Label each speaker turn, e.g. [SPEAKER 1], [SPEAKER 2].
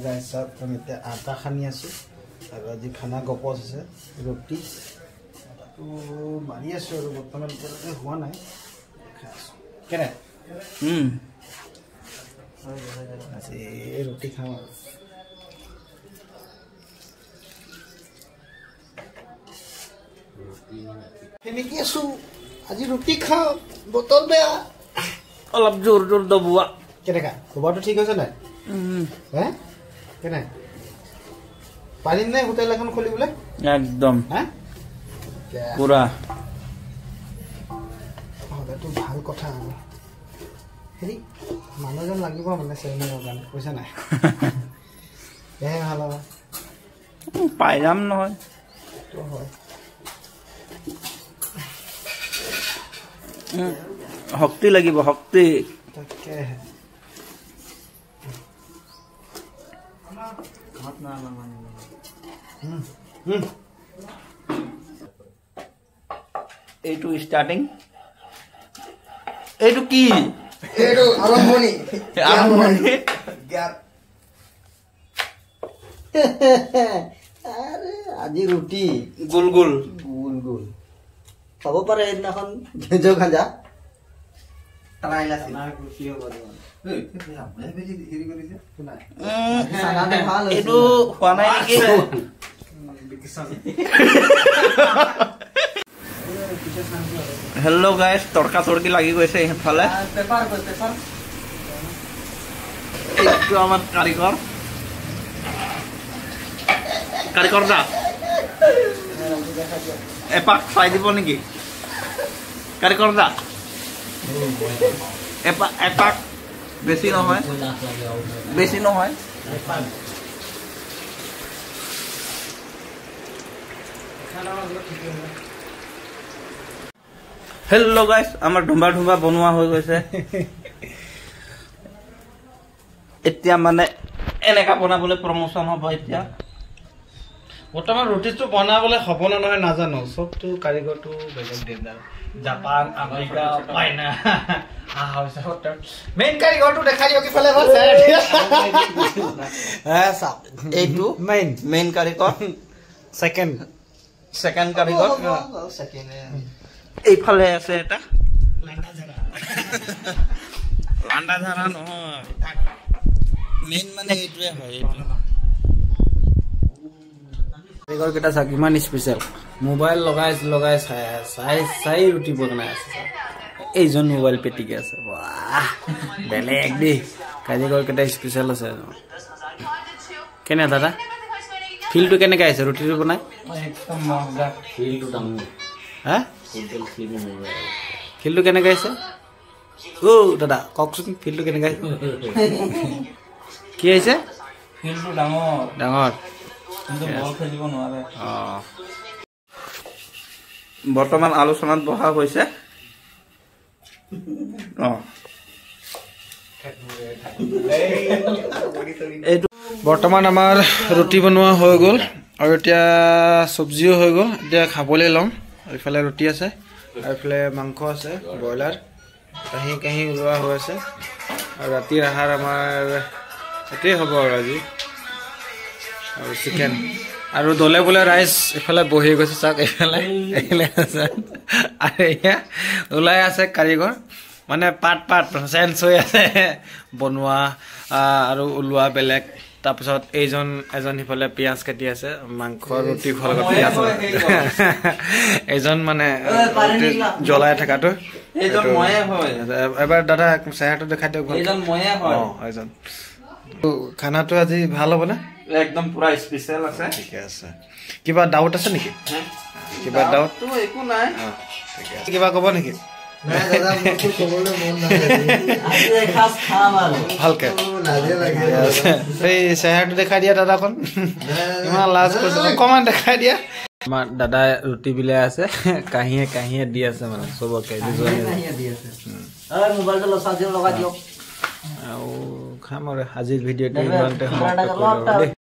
[SPEAKER 1] গাইছ সব আমি এতিয়া আটা খানি আছো আৰু আজি খানা গপছ আছে ৰুটি আটাটো মাৰি আছো আৰু বৰ্তমান এতিয়ালৈকে হোৱা নাই কেনে আজি ৰুটি খাম আৰু এনেকৈ আছো আজি ৰুটি খাওঁ বতৰ বেয়া অলপ জোৰ জোৰ দবোৱা কেনেকা খবৰটো ঠিক হৈছে নাই হে কেনে পাৰিম নাই হোটেল এখন খুলিবলৈ
[SPEAKER 2] একদম
[SPEAKER 1] হা
[SPEAKER 2] পুৰা
[SPEAKER 1] সেইটো ভাল কথা আৰু হেৰি মানুহজন লাগিব মানে চেনেলৰ কাৰণে পইচা নাই এহে ভাল হ'ব
[SPEAKER 2] পাই যাম নহয়
[SPEAKER 1] সেইটো হয়
[SPEAKER 2] শক্তি লাগিব শক্তি
[SPEAKER 1] তাকে
[SPEAKER 2] এইটো ষ্টাৰ্টিং এইটো কি
[SPEAKER 1] এইটো আৰম্ভণি
[SPEAKER 2] আৰম্ভণি
[SPEAKER 1] আৰে আজি ৰুটি
[SPEAKER 2] গোল গোল
[SPEAKER 1] গোল গোল খাব পাৰে সেইদিনাখন ভেজ খাজা
[SPEAKER 2] এইটো খোৱা নাই নেকি হেল্ল' গাইছ তৰ্কা তৰ্কি লাগি গৈছে সেইফালে এইটো আমাৰ কাৰিকৰ কাৰিকৰ দা এপাক চাই দিব নেকি কাৰিকৰ দা এপাক বেছি নহয় হেল্ল' গাইছ আমাৰ ঢুম্বা ঢুম্বা বনোৱা হৈ গৈছে এতিয়া মানে এনেকা বনাবলৈ প্ৰমোচন হ'ব এতিয়া
[SPEAKER 1] বৰ্তমান ৰুটিটো বনাবলৈ হ'ব নে নহয় নাজানো চবটো কাৰিকৰটো বেলেগ দেদাৰ জাপান আমেৰিকা চাইনা মেইন কাৰিকৰটো দেখাই দিয়ক ইফালে ভাল
[SPEAKER 2] এইটো মেইন কাৰিকৰ ছেকেণ্ড কাৰিকৰ এইফালে আছে এটা লাণ্ডা ঝাৰা নহয় মেইন মানে এইটোৱে হয়
[SPEAKER 1] কাৰিকৰ কেইটা চাওক ইমান স্পেচিয়েল মোবাইল লগাই চাই ৰুটি বনাই আছে এইজন মোবাইল পেটিকে আছে বাহ বেলেগ দেই কাৰিকৰ কেইটা স্পেচিয়েল আছে কেনে দাদা ফিলটো কেনেকৈ আহিছে ৰুটিটো বনাই
[SPEAKER 2] একদম মজা ফিলটো ডাঙৰ
[SPEAKER 1] হা ফিলটো কেনেকৈ আহিছে দাদা কওকচোন ফিলটো কেনেকৈ আহিছে কি আহিছে
[SPEAKER 2] ফিলটো ডাঙৰ
[SPEAKER 1] ডাঙৰ
[SPEAKER 2] কিন্তু বল খেলিব নোৱাৰে
[SPEAKER 3] বৰ্তমান আলোচনাত বহা হৈছে
[SPEAKER 1] এইটো বৰ্তমান আমাৰ ৰুটি বনোৱা হৈ গ'ল আৰু এতিয়া চব্জিও হৈ গ'ল এতিয়া খাবলৈ ল'ম এইফালে ৰুটি আছে আৰু এইফালে মাংস আছে ব্ৰইলাৰ কাঁহি ওলোৱা হৈ আছে আৰু ৰাতিৰ আহাৰ আমাৰ এইটোৱে হ'ব আৰু আজি আৰু চিকেন আৰু দলে বোলে ৰাইচ এইফালে বহি গৈছে চাওক এইফালে আছে আৰু এয়া ওলাই আছে কাৰিকৰ মানে পাত চেঞ্জ হৈ আছে বনোৱা আৰু ওলোৱা বেলেগ তাৰপিছত এজন সিফালে পিঁয়াজ কাটি আছে মাংস ৰুটি খোৱাৰ লগত পিঁয়াজ এইজন মানে জ্বলাই থকাটো এবাৰ দাদা চেহেৰাটো দেখাই দিয়ক এইজন খানাটো আজি ভাল হ'বনে
[SPEAKER 3] একদম পুৰা স্পেচিয়েল আছে
[SPEAKER 1] ঠিকে আছে কিবা ডাউট আছে নেকি কিবা ডাউট
[SPEAKER 3] একো নাই
[SPEAKER 1] কিবা ক'ব নেকি ভালকে সেই চেহেৰাটো দেখাই দিয়া দাদাখন ইমান লাজ কৰিছে অকণমান দেখাই দিয়া আমাৰ দাদাই ৰুটি বিলাই আছে কাঁহিয়ে দি আছে মানে চবকে আৰু খাম আৰু আজিৰ ভিডিঅ'টো ইমানতে সমাপ্ত কৰিলোঁ দেই